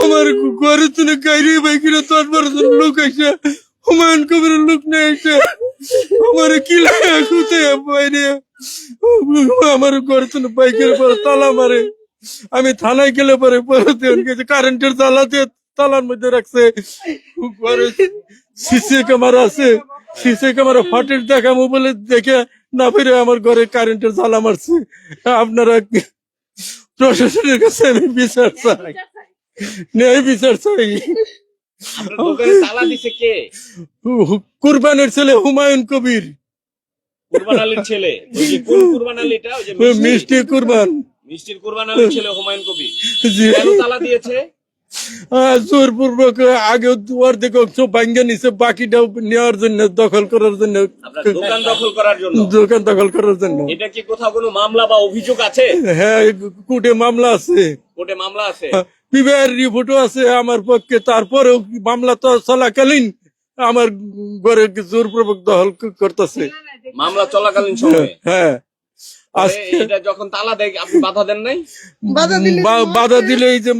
আমার ঘরে তুলে গাইরে বাইকিরে তোর বড় লোক এসে হুমায়ুন কবিরের লোক নিয়ে এসে আমার কিলা খুঁতে বাইরে আমার ঘরে তুলে বাইকের পরে তালা মারে। আমি থানায় গেলে পরে কারেন্টের জ্বালাতে তালার মধ্যে রাখছে। ঘরে সিসি ক্যামেরা আছে, সিসি ক্যামেরা ফাটের দেখামো বলে দেখে না ফিরে আমার ঘরে কারেন্টের জ্বালা মারছে। আপনারা প্রশাসনের কাছে আমি বিচার চাই, ন্যায় বিচার চাই। আপনার দোকানে তালা দিছে কে? কুরবানের ছেলে হুমায়ুন কবির, কুরবান আলীর ছেলে। ওই যে কোন কুরবান আলীটা? ওই যে মিষ্টি কুরবান, মিষ্টির কুরবান আলীর ছেলে হুমায়ুন কবির। জি। কেন তালা দিয়েছে? জোরপূর্বক আগে অর্ধেক অংশ ভাঙ্গে নিছে, বাকিটা নেওয়ার জন্য, দখল করার জন্য, আপনার দোকান দখল করার জন্য। দোকান দখল করার জন্য। এটা কি কোথাও কোনো মামলা বা অভিযোগ আছে? হ্যাঁ, কোর্টে মামলা আছে, কোর্টে মামলা আছে। পিবিআর রিপোর্টও আছে আমার পক্ষে। তারপরেও মামলা তো চলাকালীন আমার ঘরে জোরপূর্বক দখল করতেছে। মামলা চলাকালীন সময়ে? হ্যাঁ। এটা যখন তালা দেয় আপনি বাধা দেন নাই? বাধা দিলে এই যে